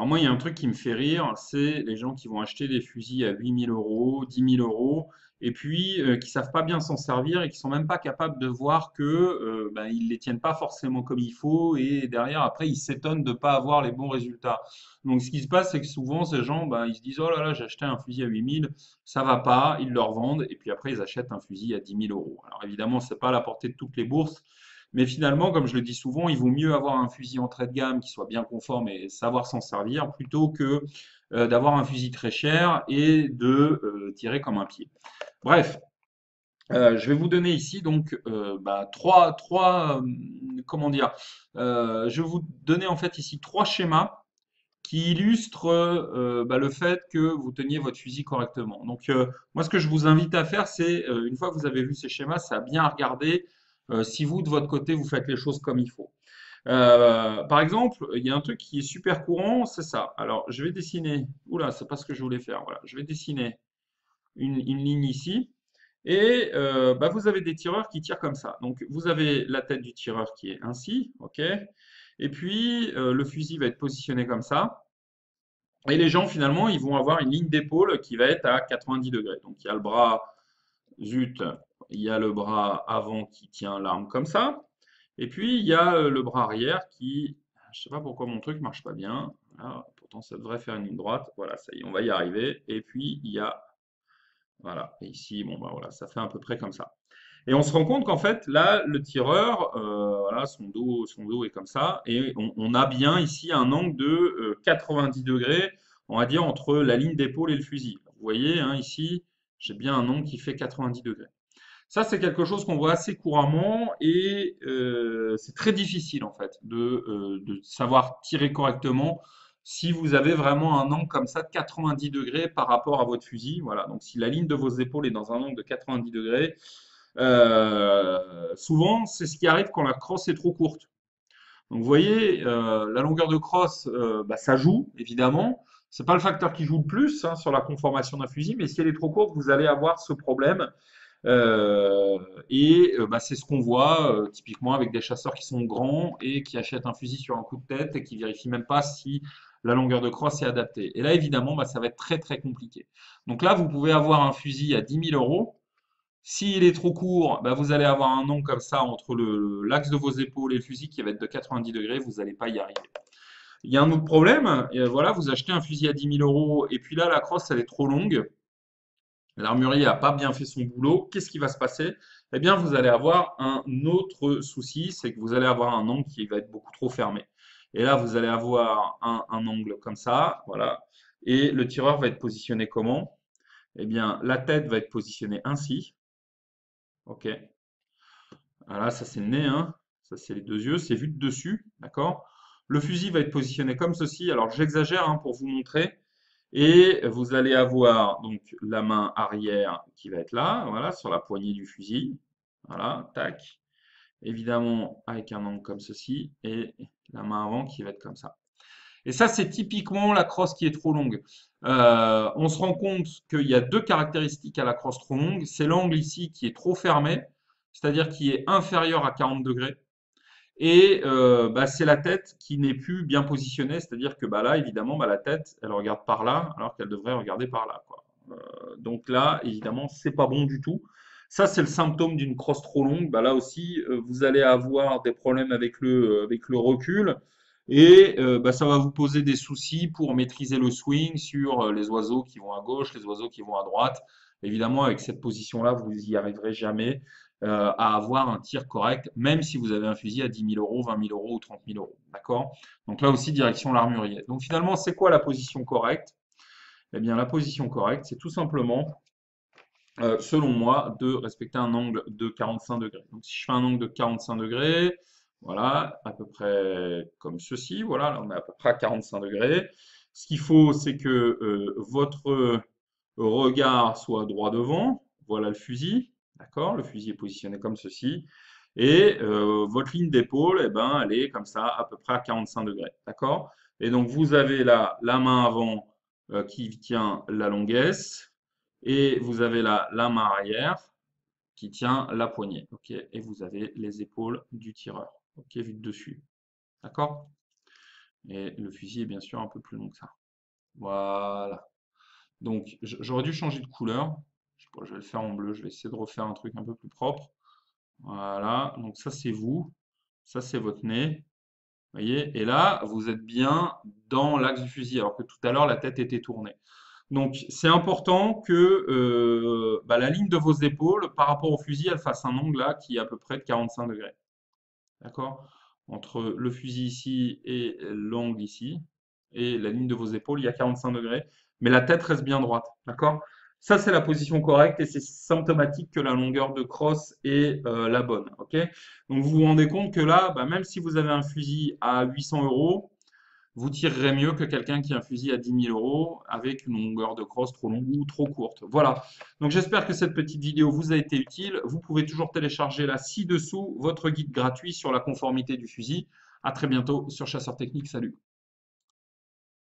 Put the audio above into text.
Alors moi, il y a un truc qui me fait rire, c'est les gens qui vont acheter des fusils à 8 000 euros, 10 000 euros, et puis qui savent pas bien s'en servir et qui sont même pas capables de voir que ben, ils les tiennent pas forcément comme il faut, et derrière, après, ils s'étonnent de pas avoir les bons résultats. Donc ce qui se passe, c'est que souvent, ces gens, ben, ils se disent, oh là là, j'ai acheté un fusil à 8 000, ça va pas, ils le revendent, et puis après, ils achètent un fusil à 10 000 euros. Alors évidemment, c'est pas à la portée de toutes les bourses. Mais finalement, comme je le dis souvent, il vaut mieux avoir un fusil entrée de gamme qui soit bien conforme et savoir s'en servir plutôt que d'avoir un fusil très cher et de tirer comme un pied. Bref, je vais vous donner ici donc bah, comment dire, je vais vous donner en fait ici trois schémas qui illustrent bah, le fait que vous teniez votre fusil correctement. Donc moi, ce que je vous invite à faire, c'est une fois que vous avez vu ces schémas, c'est à bien regarder si vous de votre côté vous faites les choses comme il faut. Par exemple, il y a un truc qui est super courant, c'est ça. Alors, je vais dessiner. Oula, c'est pas ce que je voulais faire. Voilà, je vais dessiner une ligne ici. Et bah, vous avez des tireurs qui tirent comme ça. Donc, vous avez la tête du tireur qui est ainsi, ok. Et puis, le fusil va être positionné comme ça. Et les gens, finalement, ils vont avoir une ligne d'épaule qui va être à 90 degrés. Donc, il y a le bras, zut, il y a le bras avant qui tient l'arme comme ça. Et puis, il y a le bras arrière qui, je sais pas pourquoi mon truc marche pas bien. Voilà, pourtant, ça devrait faire une ligne droite. Voilà, ça y est, on va y arriver. Et puis, il y a, voilà, et ici, bon, bah voilà, ça fait à peu près comme ça. Et on se rend compte qu'en fait, là, le tireur, voilà, son dos est comme ça. Et on a bien ici un angle de 90 degrés, on va dire, entre la ligne d'épaule et le fusil. Vous voyez, hein, ici, j'ai bien un angle qui fait 90 degrés. Ça, c'est quelque chose qu'on voit assez couramment et c'est très difficile en fait de savoir tirer correctement si vous avez vraiment un angle comme ça de 90 degrés par rapport à votre fusil. Voilà, donc si la ligne de vos épaules est dans un angle de 90 degrés, souvent c'est ce qui arrive quand la crosse est trop courte. Donc vous voyez, la longueur de crosse, bah, ça joue évidemment. C'est pas le facteur qui joue le plus hein, sur la conformation d'un fusil, mais si elle est trop courte, vous allez avoir ce problème. Euh, bah, c'est ce qu'on voit typiquement avec des chasseurs qui sont grands et qui achètent un fusil sur un coup de tête et qui vérifient même pas si la longueur de crosse est adaptée. Et là, évidemment, bah, ça va être très très compliqué. Donc là, vous pouvez avoir un fusil à 10 000 euros. S'il est trop court, bah, vous allez avoir un angle comme ça entre l'axe de vos épaules et le fusil qui va être de 90 degrés. Vous n'allez pas y arriver. Il y a un autre problème. Voilà, vous achetez un fusil à 10 000 euros et puis là, la crosse, elle est trop longue. L'armurier n'a pas bien fait son boulot, qu'est-ce qui va se passer? Eh bien, vous allez avoir un autre souci, c'est que vous allez avoir un angle qui va être beaucoup trop fermé. Et là, vous allez avoir un angle comme ça, voilà. Et le tireur va être positionné comment? Eh bien, la tête va être positionnée ainsi, ok. Voilà, ça c'est le nez, hein. Ça c'est les deux yeux, c'est vu de dessus, d'accord? Le fusil va être positionné comme ceci. Alors, j'exagère hein, pour vous montrer. Et vous allez avoir donc la main arrière qui va être là, voilà, sur la poignée du fusil. Voilà, tac. Évidemment, avec un angle comme ceci, et la main avant qui va être comme ça. Et ça, c'est typiquement la crosse qui est trop longue. On se rend compte qu'il y a deux caractéristiques à la crosse trop longue. C'est l'angle ici qui est trop fermé, c'est-à-dire qui est inférieur à 40 degrés. Et bah, c'est la tête qui n'est plus bien positionnée, c'est-à-dire que bah, là, évidemment, bah, la tête, elle regarde par là, alors qu'elle devrait regarder par là, quoi. Donc là, évidemment, c'est pas bon du tout. Ça, c'est le symptôme d'une crosse trop longue. Bah, là aussi, vous allez avoir des problèmes avec le recul. Et bah, ça va vous poser des soucis pour maîtriser le swing sur les oiseaux qui vont à gauche, les oiseaux qui vont à droite. Évidemment, avec cette position-là, vous n'y arriverez jamais à avoir un tir correct, même si vous avez un fusil à 10 000 euros, 20 000 euros ou 30 000 euros. D'accord? Donc là aussi, direction l'armurier. Donc finalement, c'est quoi la position correcte? Eh bien, la position correcte, c'est tout simplement, selon moi, de respecter un angle de 45 degrés. Donc si je fais un angle de 45 degrés, voilà, à peu près comme ceci, voilà, là on est à peu près à 45 degrés. Ce qu'il faut, c'est que votre regard soit droit devant, voilà le fusil, d'accord? Le fusil est positionné comme ceci. Et votre ligne d'épaule, eh ben, elle est comme ça, à peu près à 45 degrés, d'accord? Et donc vous avez là la main avant qui tient la longuesse, et vous avez là la main arrière qui tient la poignée, ok? Et vous avez les épaules du tireur, ok, vu de dessus, d'accord? Et le fusil est bien sûr un peu plus long que ça. Voilà. Donc, j'aurais dû changer de couleur. Je vais le faire en bleu. Je vais essayer de refaire un truc un peu plus propre. Voilà. Donc, ça, c'est vous. Ça, c'est votre nez. Vous voyez? Et là, vous êtes bien dans l'axe du fusil, alors que tout à l'heure, la tête était tournée. Donc, c'est important que bah, la ligne de vos épaules, par rapport au fusil, elle fasse un angle là qui est à peu près de 45 degrés. D'accord? Entre le fusil ici et l'angle ici, et la ligne de vos épaules, il y a 45 degrés, mais la tête reste bien droite. D'accord? Ça, c'est la position correcte et c'est symptomatique que la longueur de crosse est la bonne. Ok? Donc, vous vous rendez compte que là, bah, même si vous avez un fusil à 800 euros, vous tirerez mieux que quelqu'un qui a un fusil à 10 000 euros avec une longueur de crosse trop longue ou trop courte. Voilà. Donc j'espère que cette petite vidéo vous a été utile. Vous pouvez toujours télécharger là ci-dessous votre guide gratuit sur la conformité du fusil. À très bientôt sur Chasseur Technique. Salut.